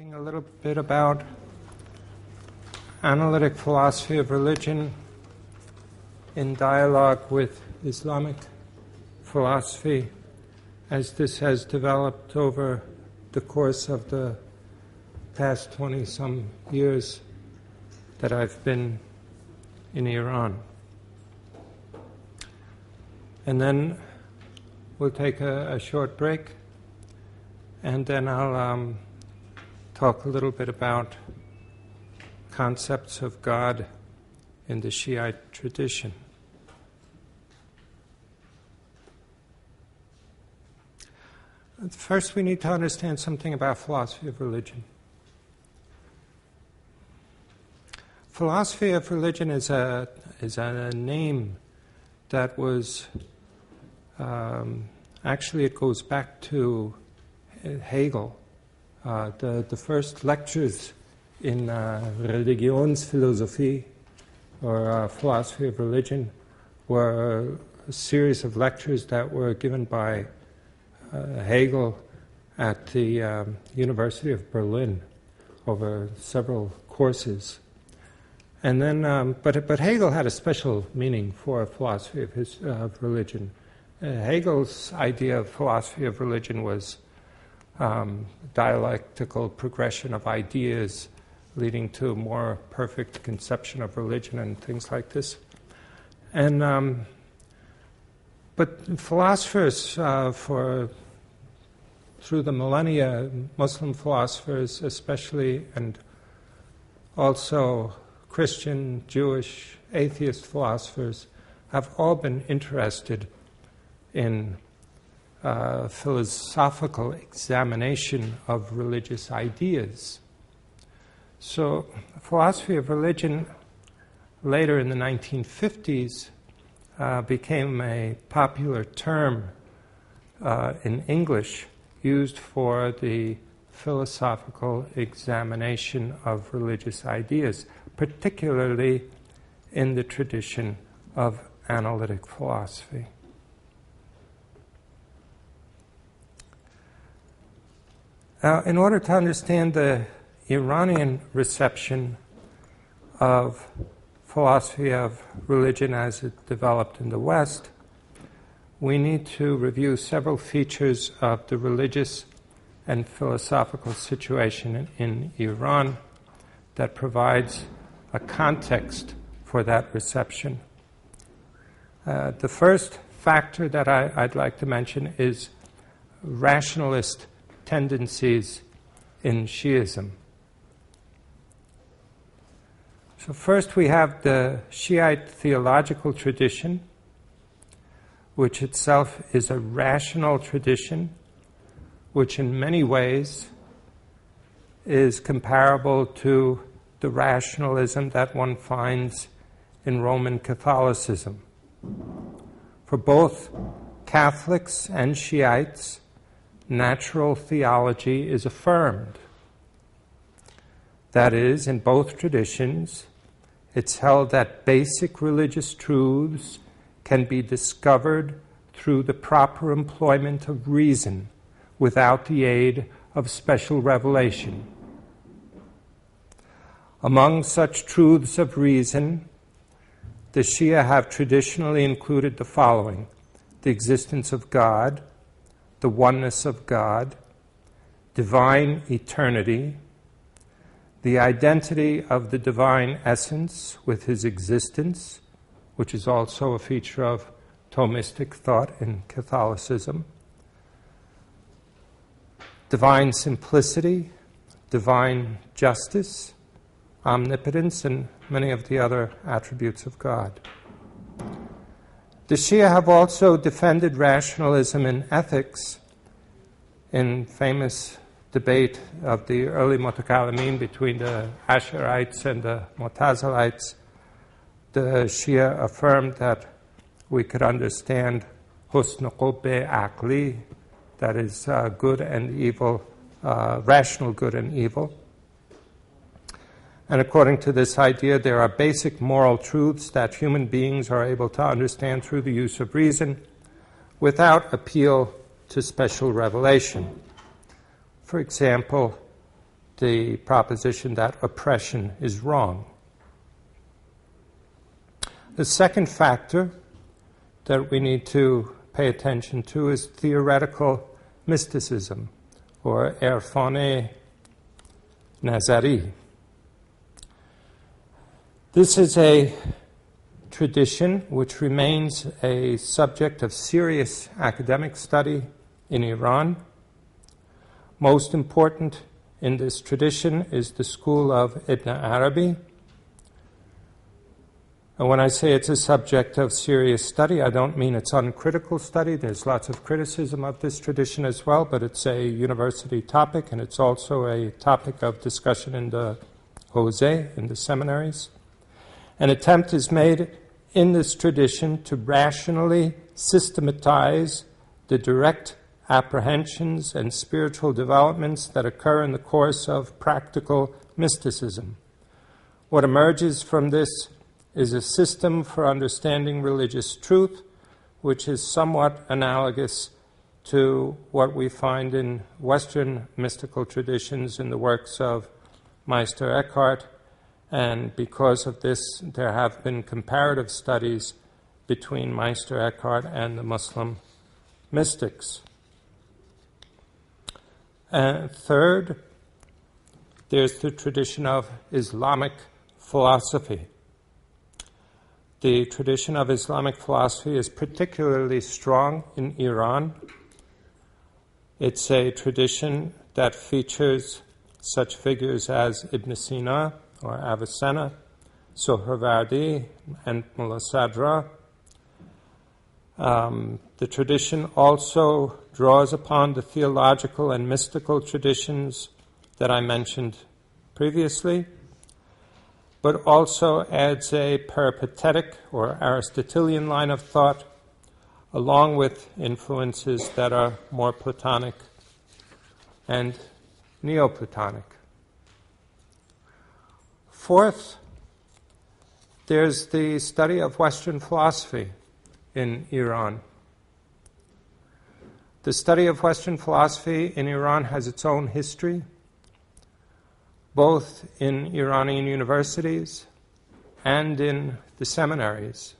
talking a little bit about analytic philosophy of religion in dialogue with Islamic philosophy as this has developed over the course of the past 20-some years that I've been in Iran. And then we'll take a short break, and then I'll talk a little bit about concepts of God in the Shiite tradition. First, we need to understand something about philosophy of religion. Philosophy of religion is a name that was actually, it goes back to Hegel. The first lectures in Religionsphilosophie, or philosophy of religion, were a series of lectures that were given by Hegel at the University of Berlin over several courses. And then, but Hegel had a special meaning for philosophy of religion. Hegel's idea of philosophy of religion was dialectical progression of ideas leading to a more perfect conception of religion and things like this. And but philosophers through the millennia, Muslim philosophers especially, and also Christian, Jewish, atheist philosophers have all been interested in philosophical examination of religious ideas. So, philosophy of religion later in the 1950s became a popular term in English used for the philosophical examination of religious ideas, particularly in the tradition of analytic philosophy. Now, in order to understand the Iranian reception of philosophy of religion as it developed in the West, we need to review several features of the religious and philosophical situation in Iran that provides a context for that reception. The first factor that I'd like to mention is rationalist tendencies in Shiism. So first we have the Shiite theological tradition, which itself is a rational tradition, which in many ways is comparable to the rationalism that one finds in Roman Catholicism. For both Catholics and Shiites, natural theology is affirmed. That is, in both traditions, it's held that basic religious truths can be discovered through the proper employment of reason without the aid of special revelation. Among such truths of reason, the Shia have traditionally included the following: the existence of God, the oneness of God, divine eternity, the identity of the divine essence with his existence, which is also a feature of Thomistic thought in Catholicism, divine simplicity, divine justice, omnipotence, and many of the other attributes of God. The Shia have also defended rationalism in ethics in famous debate of the early Mutakallimin between the Ash'arites and the Mu'tazilites. The Shia affirmed that we could understand husn qubbe aqli, that is good and evil, rational good and evil. And according to this idea, there are basic moral truths that human beings are able to understand through the use of reason without appeal to special revelation. For example, the proposition that oppression is wrong. The second factor that we need to pay attention to is theoretical mysticism, or Erfane Nazari. This is a tradition which remains a subject of serious academic study in Iran. Most important in this tradition is the school of Ibn Arabi. And when I say it's a subject of serious study, I don't mean it's uncritical study. There's lots of criticism of this tradition as well, but it's a university topic, and it's also a topic of discussion in the Jose, in the seminaries. An attempt is made in this tradition to rationally systematize the direct apprehensions and spiritual developments that occur in the course of practical mysticism. What emerges from this is a system for understanding religious truth, which is somewhat analogous to what we find in Western mystical traditions in the works of Meister Eckhart, and because of this, there have been comparative studies between Meister Eckhart and the Muslim mystics. And third, there's the tradition of Islamic philosophy. The tradition of Islamic philosophy is particularly strong in Iran. It's a tradition that features such figures as Ibn Sina or Avicenna, Sohrawardi, and Mullah Sadra. The tradition also draws upon the theological and mystical traditions that I mentioned previously, but also adds a peripatetic or Aristotelian line of thought, along with influences that are more Platonic and Neoplatonic. Fourth, there's the study of Western philosophy in Iran. The study of Western philosophy in Iran has its own history, both in Iranian universities and in the seminaries.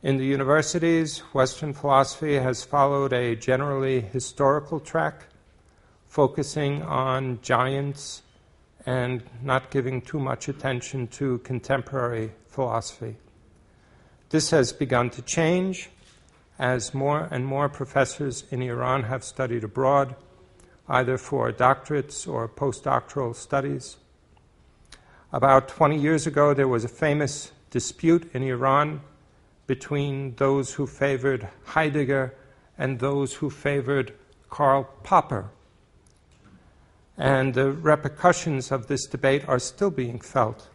In the universities, Western philosophy has followed a generally historical track, focusing on giants and not giving too much attention to contemporary philosophy. This has begun to change as more and more professors in Iran have studied abroad, either for doctorates or postdoctoral studies. About 20 years ago, there was a famous dispute in Iran between those who favored Heidegger and those who favored Karl Popper. And the repercussions of this debate are still being felt.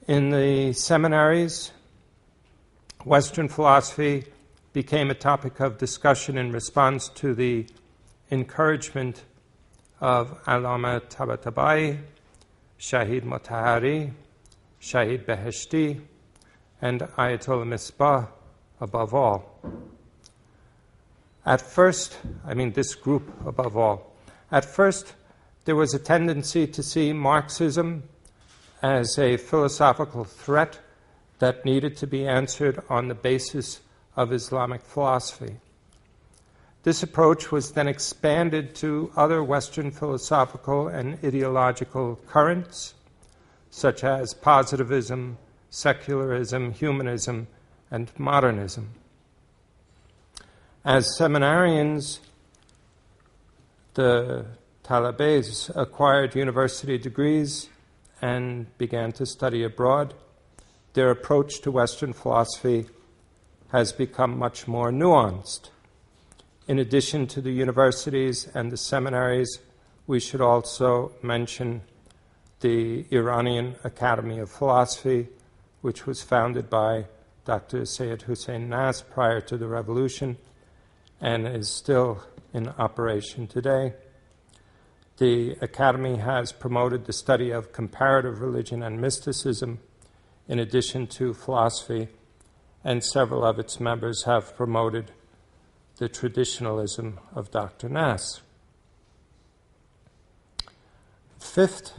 In the seminaries, Western philosophy became a topic of discussion in response to the encouragement of Allama Tabatabai, Shahid Motahari, Shahid Beheshti, and Ayatollah Misbah above all. At first, this group above all. At first, there was a tendency to see Marxism as a philosophical threat that needed to be answered on the basis of Islamic philosophy. This approach was then expanded to other Western philosophical and ideological currents, such as positivism, secularism, humanism, and modernism. As seminarians, the talabes acquired university degrees and began to study abroad. Their approach to Western philosophy has become much more nuanced. In addition to the universities and the seminaries, we should also mention the Iranian Academy of Philosophy, which was founded by Dr. Sayyid Hussein Nas prior to the revolution and is still in operation today. The Academy has promoted the study of comparative religion and mysticism in addition to philosophy, and several of its members have promoted the traditionalism of Dr. Nas. Fifth,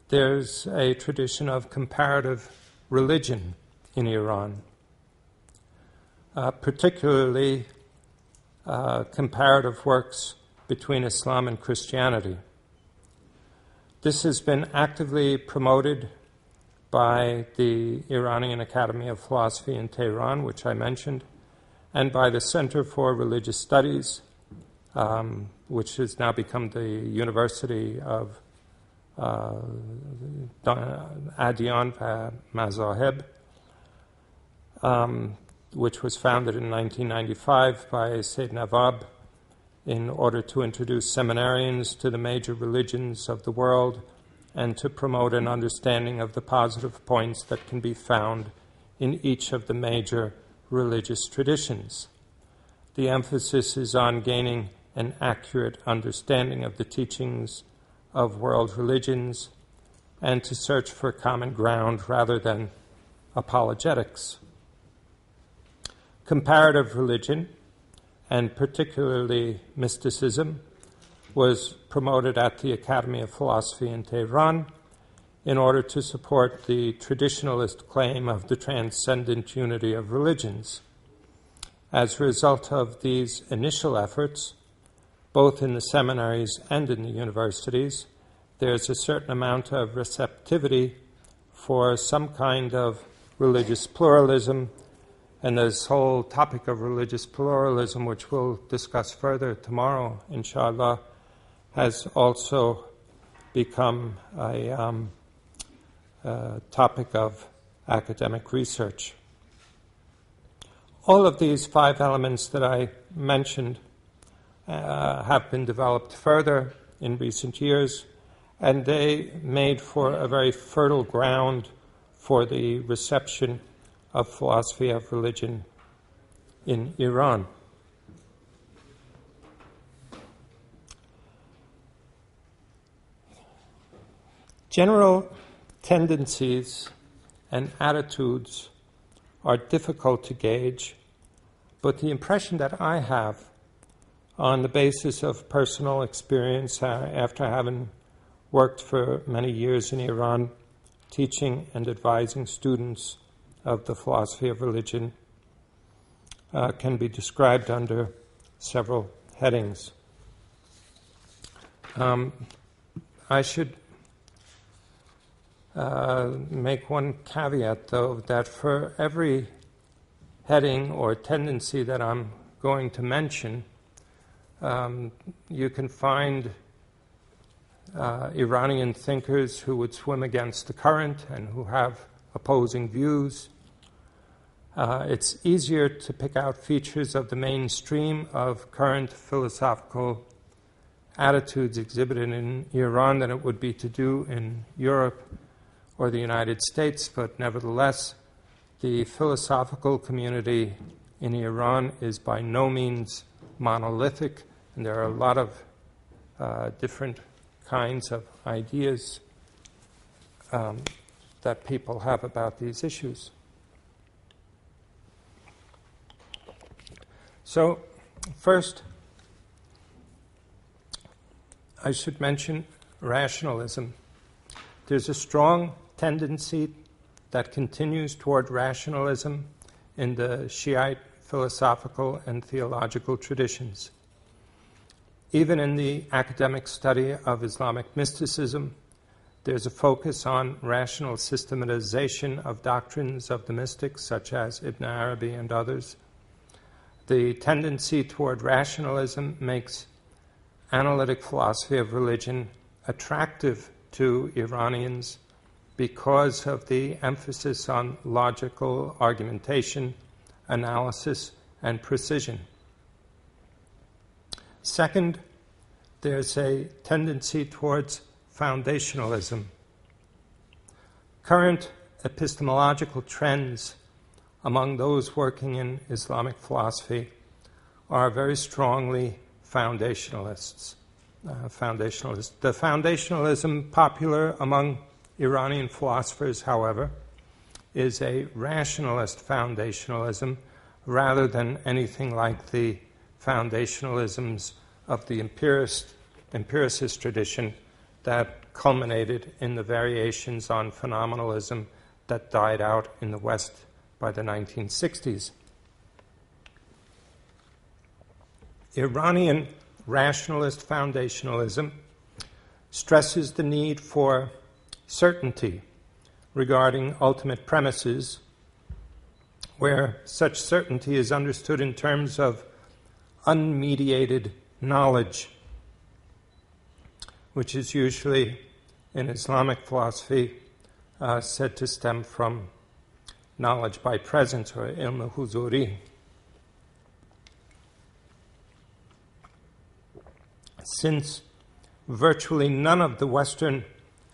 there's a tradition of comparative religion in Iran, particularly comparative works between Islam and Christianity. This has been actively promoted by the Iranian Academy of Philosophy in Tehran, which I mentioned, and by the Center for Religious Studies, which has now become the University of Adyan Mazahib, which was founded in 1995 by Sayyid Nawab in order to introduce seminarians to the major religions of the world and to promote an understanding of the positive points that can be found in each of the major religious traditions. The emphasis is on gaining an accurate understanding of the teachings of world religions and to search for common ground rather than apologetics. Comparative religion, and particularly mysticism, was promoted at the Academy of Philosophy in Tehran in order to support the traditionalist claim of the transcendent unity of religions. As a result of these initial efforts, both in the seminaries and in the universities, there's a certain amount of receptivity for some kind of religious pluralism. And this whole topic of religious pluralism, which we'll discuss further tomorrow, inshallah, has also become a topic of academic research. All of these 5 elements that I mentioned have been developed further in recent years, and they made for a very fertile ground for the reception of philosophy of religion in Iran. General tendencies and attitudes are difficult to gauge, but the impression that I have on the basis of personal experience after having worked for many years in Iran, teaching and advising students of the philosophy of religion, can be described under several headings. I should make one caveat, though, that for every heading or tendency that I'm going to mention, you can find Iranian thinkers who would swim against the current and who have opposing views. It's easier to pick out features of the mainstream of current philosophical attitudes exhibited in Iran than it would be to do in Europe or the United States, but nevertheless, the philosophical community in Iran is by no means monolithic, and there are a lot of different kinds of ideas that people have about these issues. So, first, I should mention rationalism. There's a strong tendency that continues toward rationalism in the Shiite philosophical and theological traditions. Even in the academic study of Islamic mysticism, there's a focus on rational systematization of doctrines of the mystics, such as Ibn Arabi and others. The tendency toward rationalism makes analytic philosophy of religion attractive to Iranians because of the emphasis on logical argumentation, analysis, and precision. Second, there's a tendency towards foundationalism. Current epistemological trends among those working in Islamic philosophy are very strongly foundationalists. The foundationalism popular among Iranian philosophers, however, is a rationalist foundationalism rather than anything like the foundationalisms of the empiricist tradition that culminated in the variations on phenomenalism that died out in the West by the 1960s. Iranian rationalist foundationalism stresses the need for certainty regarding ultimate premises, where such certainty is understood in terms of unmediated knowledge, which is usually in Islamic philosophy said to stem from knowledge by presence, or ilm huzuri. Since virtually none of the Western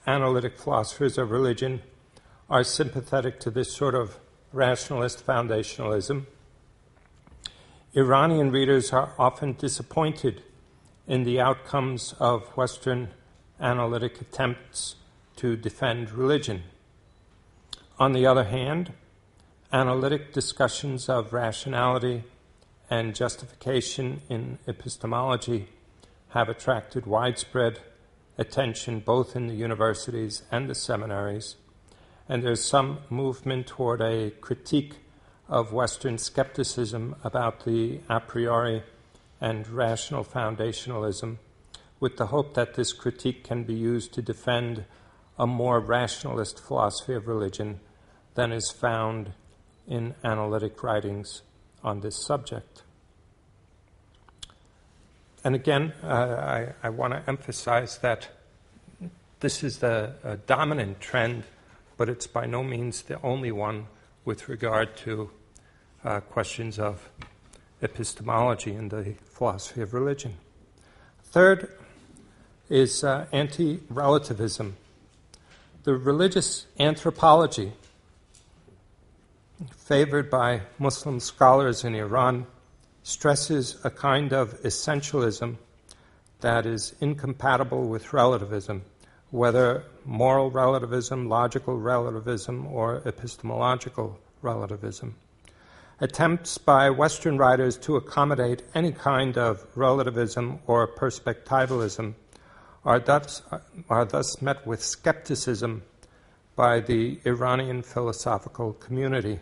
analytic philosophers of religion are sympathetic to this sort of rationalist foundationalism, Iranian readers are often disappointed in the outcomes of Western analytic attempts to defend religion. On the other hand, analytic discussions of rationality and justification in epistemology have attracted widespread attention both in the universities and the seminaries, and there's some movement toward a critique of Western skepticism about the a priori and rational foundationalism, with the hope that this critique can be used to defend a more rationalist philosophy of religion than is found in analytic writings on this subject. And again, I want to emphasize that this is the dominant trend, but it's by no means the only one with regard to questions of epistemology in the philosophy of religion. Third is anti-relativism. The religious anthropology favored by Muslim scholars in Iran stresses a kind of essentialism that is incompatible with relativism, whether moral relativism, logical relativism, or epistemological relativism. Attempts by Western writers to accommodate any kind of relativism or perspectivalism are thus met with skepticism by the Iranian philosophical community.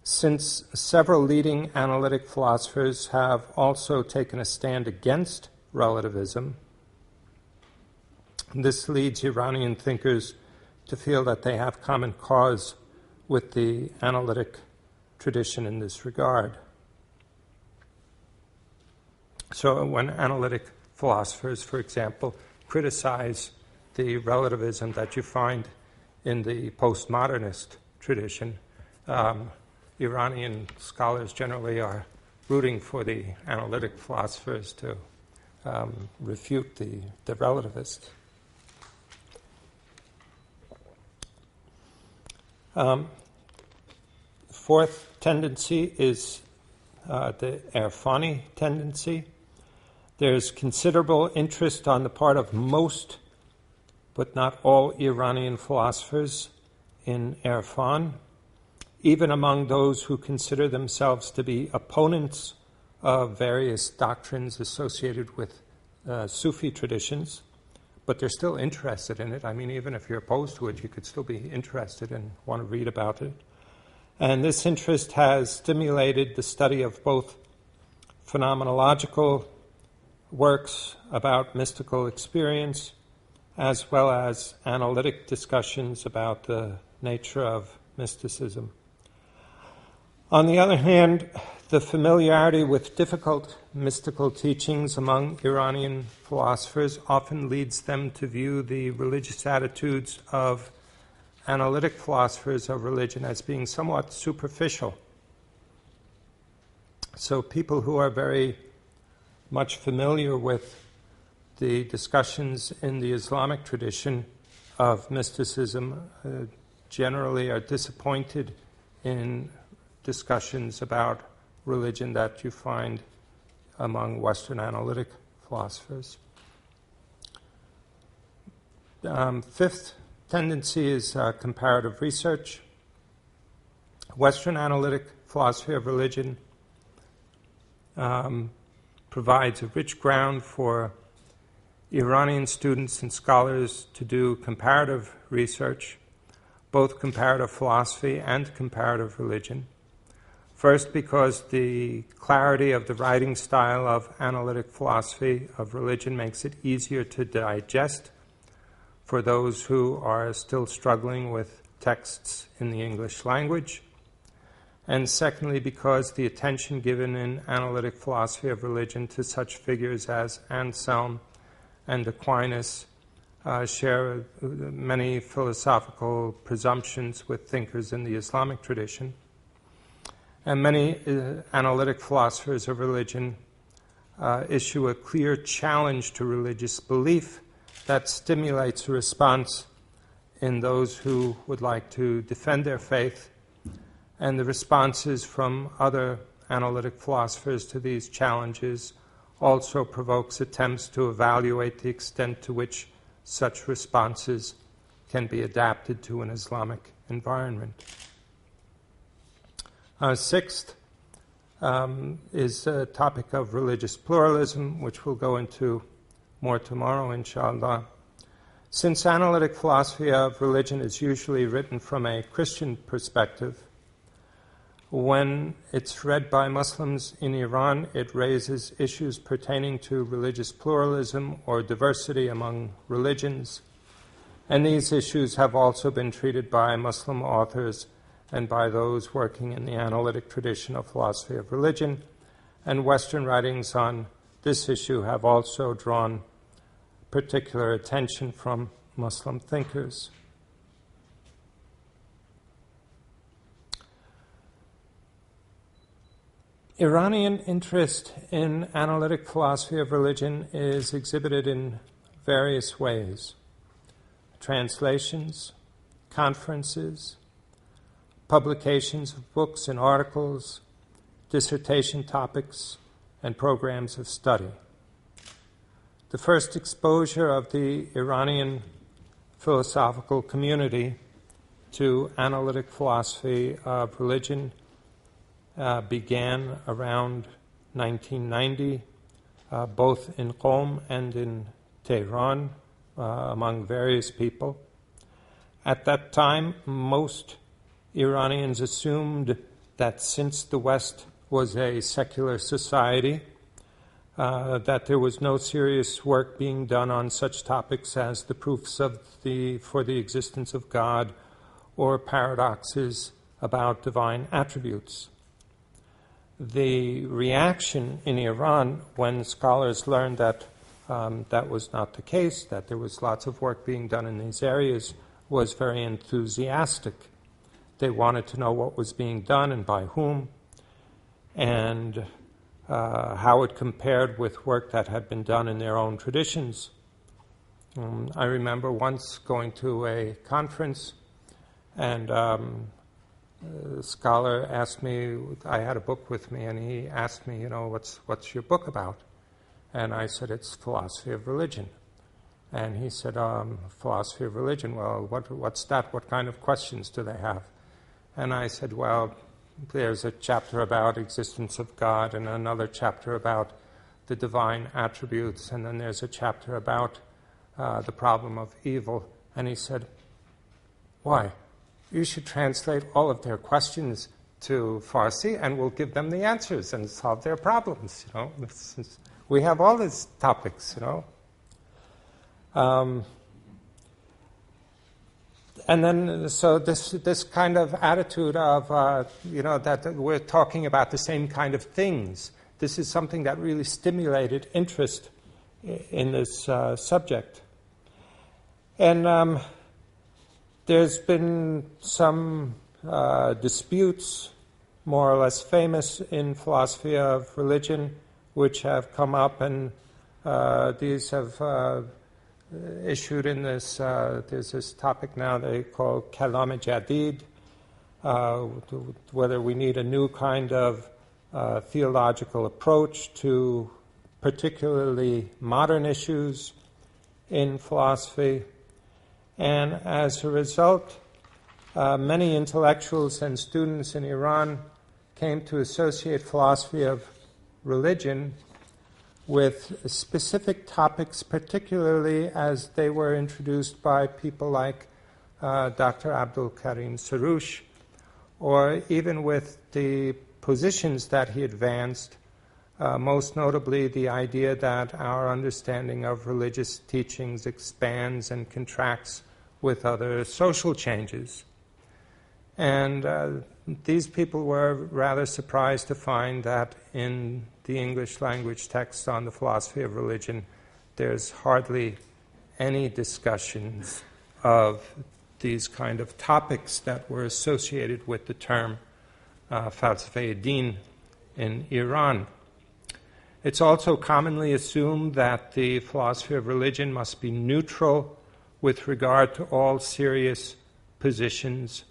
Since several leading analytic philosophers have also taken a stand against relativism, this leads Iranian thinkers to feel that they have common cause with the analytic tradition in this regard. So when analytic philosophers, for example, criticize the relativism that you find in the postmodernist tradition, Iranian scholars generally are rooting for the analytic philosophers to refute the relativists. Fourth tendency is the Irfani tendency. There's considerable interest on the part of most, but not all, Iranian philosophers in Irfan, even among those who consider themselves to be opponents of various doctrines associated with Sufi traditions, but they're still interested in it. I mean, even if you're opposed to it, you could still be interested and want to read about it. And this interest has stimulated the study of both phenomenological works about mystical experience, as well as analytic discussions about the nature of mysticism. On the other hand, the familiarity with difficult mystical teachings among Iranian philosophers often leads them to view the religious attitudes of analytic philosophers of religion as being somewhat superficial. So people who are very much familiar with the discussions in the Islamic tradition of mysticism generally are disappointed in discussions about religion that you find among Western analytic philosophers. Fifth tendency is comparative research. Western analytic philosophy of religion provides a rich ground for Iranian students and scholars to do comparative research, both comparative philosophy and comparative religion. First, because the clarity of the writing style of analytic philosophy of religion makes it easier to digest for those who are still struggling with texts in the English language. And secondly, because the attention given in analytic philosophy of religion to such figures as Anselm and Aquinas share many philosophical presumptions with thinkers in the Islamic tradition. And many analytic philosophers of religion issue a clear challenge to religious belief that stimulates a response in those who would like to defend their faith. And the responses from other analytic philosophers to these challenges also provokes attempts to evaluate the extent to which such responses can be adapted to an Islamic environment. Sixth is the topic of religious pluralism, which we'll go into more tomorrow, inshallah. Since analytic philosophy of religion is usually written from a Christian perspective, when it's read by Muslims in Iran, it raises issues pertaining to religious pluralism or diversity among religions. And these issues have also been treated by Muslim authors and by those working in the analytic tradition of philosophy of religion. And Western writings on this issue have also drawn particular attention from Muslim thinkers. Iranian interest in analytic philosophy of religion is exhibited in various ways: translations, conferences, publications of books and articles, dissertation topics, and programs of study. The first exposure of the Iranian philosophical community to analytic philosophy of religion began around 1990, both in Qom and in Tehran, among various people. At that time, most Iranians assumed that since the West was a secular society, that there was no serious work being done on such topics as the proofs for the existence of God or paradoxes about divine attributes. The reaction in Iran when scholars learned that that was not the case, that there was lots of work being done in these areas, was very enthusiastic. They wanted to know what was being done and by whom, and how it compared with work that had been done in their own traditions. I remember once going to a conference, and a scholar asked me, I had a book with me, and he asked me, what's your book about? And I said, it's philosophy of religion. And he said, philosophy of religion, well, what's that? What kind of questions do they have? And I said, well, there's a chapter about existence of God and another chapter about the divine attributes, and then there's a chapter about the problem of evil. And he said, why? You should translate all of their questions to Farsi and we'll give them the answers and solve their problems. We have all these topics, And then, so this kind of attitude of, that we're talking about the same kind of things, this is something that really stimulated interest in this subject. And there's been some disputes, more or less famous in philosophy of religion, which have come up, and these have issued in this, there's this topic now they call Kalam Jadid, whether we need a new kind of theological approach to particularly modern issues in philosophy. And as a result, many intellectuals and students in Iran came to associate philosophy of religion with specific topics, particularly as they were introduced by people like Dr. Abdul Karim Saroush, or even with the positions that he advanced, most notably the idea that our understanding of religious teachings expands and contracts with other social changes. And these people were rather surprised to find that in the English language text on the philosophy of religion, there's hardly any discussions of these kind of topics that were associated with the term falsafe din in Iran. It's also commonly assumed that the philosophy of religion must be neutral with regard to all serious positions,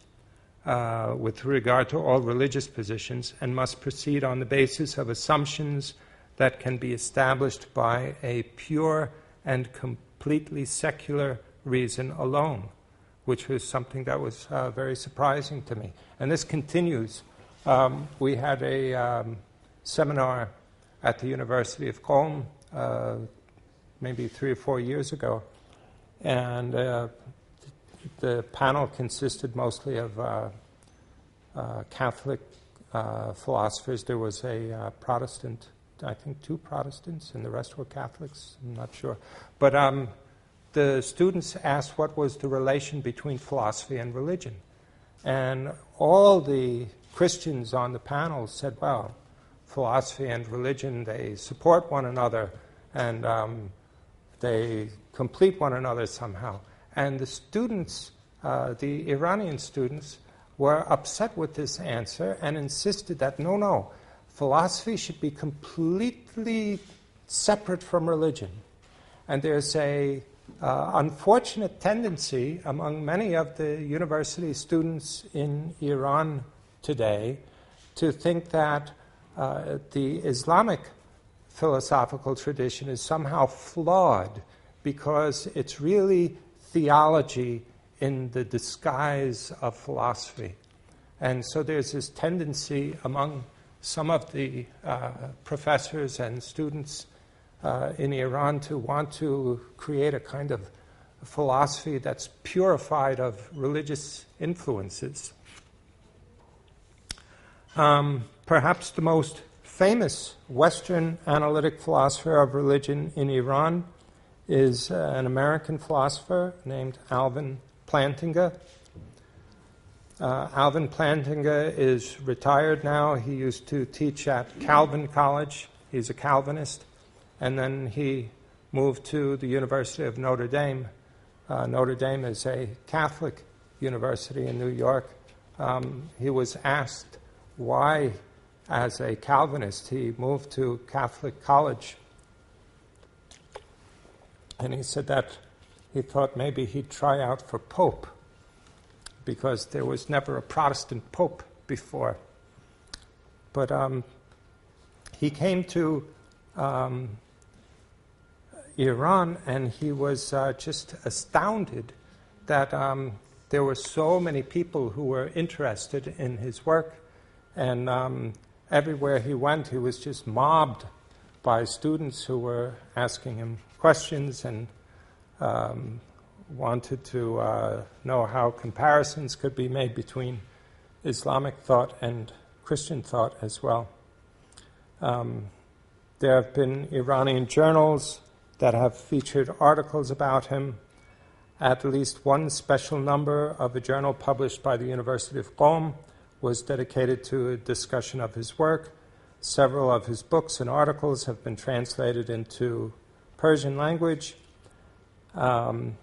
with regard to all religious positions, and must proceed on the basis of assumptions that can be established by a pure and completely secular reason alone, which was something that was very surprising to me. And this continues. We had a seminar at the University of Qom maybe 3 or 4 years ago, and the panel consisted mostly of Catholic philosophers. There was a Protestant, I think 2 Protestants, and the rest were Catholics. I'm not sure. But the students asked what was the relation between philosophy and religion. And all the Christians on the panel said, well, philosophy and religion, they support one another, and they complete one another somehow. And the students, the Iranian students, were upset with this answer and insisted that no, philosophy should be completely separate from religion. And there's a unfortunate tendency among many of the university students in Iran today to think that the Islamic philosophical tradition is somehow flawed because it's really theology in the disguise of philosophy. And so there's this tendency among some of the professors and students in Iran to want to create a kind of philosophy that's purified of religious influences. Perhaps the most famous Western analytic philosopher of religion in Iran is an American philosopher named Alvin Plantinga. Alvin Plantinga is retired now. He used to teach at Calvin College. He's a Calvinist. And then he moved to the University of Notre Dame. Notre Dame is a Catholic university in New York. He was asked why, as a Calvinist, he moved to Catholic college. And he said that he thought maybe he'd try out for Pope, because there was never a Protestant Pope before. But he came to Iran, and he was just astounded that there were so many people who were interested in his work. And everywhere he went, he was just mobbed by students who were asking him questions and wanted to know how comparisons could be made between Islamic thought and Christian thought as well. There have been Iranian journals that have featured articles about him. At least one special number of a journal published by the University of Qom was dedicated to a discussion of his work. Several of his books and articles have been translated into Persian language. And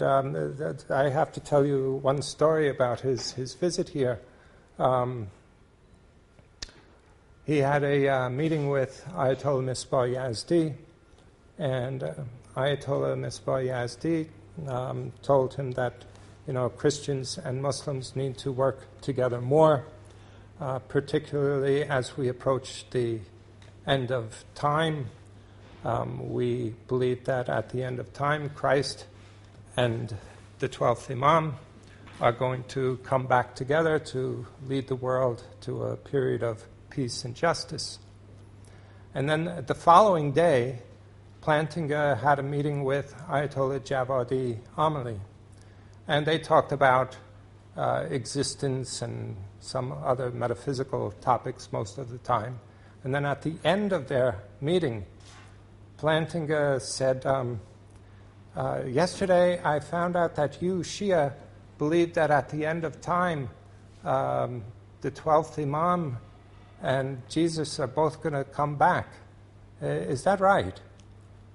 I have to tell you one story about his visit here. He had a meeting with Ayatollah Misbah Yazdi, and Ayatollah Misbah Yazdi told him that Christians and Muslims need to work together more, particularly as we approach the end of time. We believe that at the end of time, Christ and the 12th Imam are going to come back together to lead the world to a period of peace and justice. And then the following day, Plantinga had a meeting with Ayatollah Javadi Amali, and they talked about existence and some other metaphysical topics most of the time. And then at the end of their meeting, Plantinga said, yesterday I found out that you, Shia, believe that at the end of time, the 12th Imam and Jesus are both going to come back. Is that right?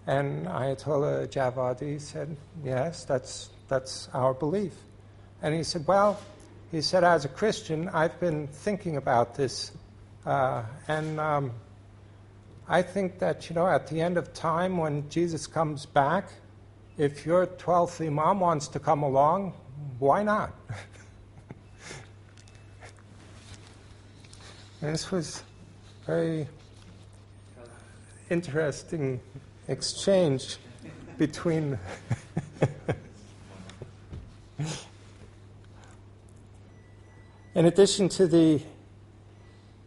And Ayatollah Javadi said, yes, that's our belief. And he said, well, he said, as a Christian, I've been thinking about this, and I think that, at the end of time when Jesus comes back, if your 12th Imam wants to come along, why not? And this was a very interesting exchange between in addition to the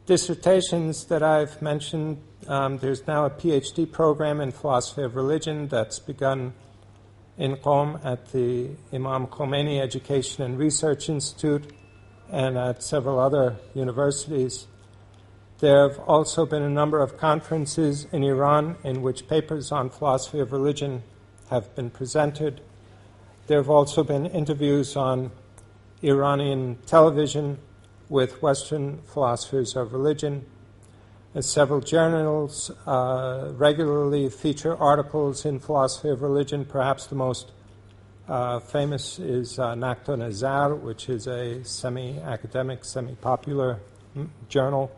dissertations that I've mentioned, there's now a PhD program in philosophy of religion that's begun in Qom at the Imam Khomeini Education and Research Institute and at several other universities. There have also been a number of conferences in Iran in which papers on philosophy of religion have been presented. There have also been interviews on Iranian television with Western philosophers of religion. And several journals regularly feature articles in philosophy of religion. Perhaps the most famous is Naqd o Nazar, which is a semi-academic, semi-popular journal,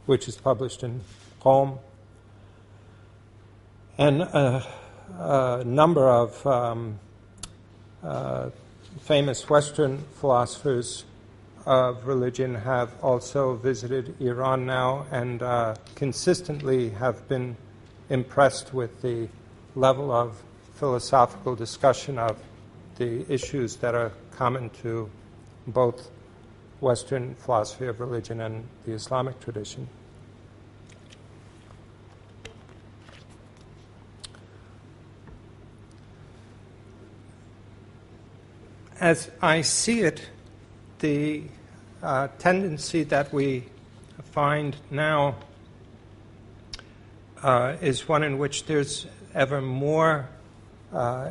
which is published in Qom. And a number of famous Western philosophers of religion have also visited Iran now and consistently have been impressed with the level of philosophical discussion of the issues that are common to both Western philosophy of religion and the Islamic tradition. As I see it, the tendency that we find now is one in which there's ever more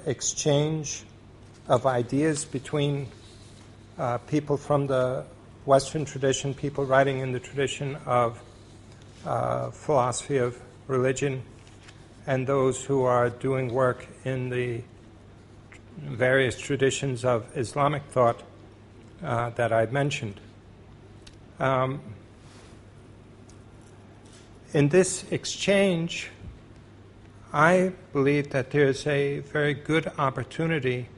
exchange of ideas between people from the Western tradition, people writing in the tradition of philosophy of religion, and those who are doing work in the various traditions of Islamic thought that I mentioned. In this exchange, I believe that there's a very good opportunity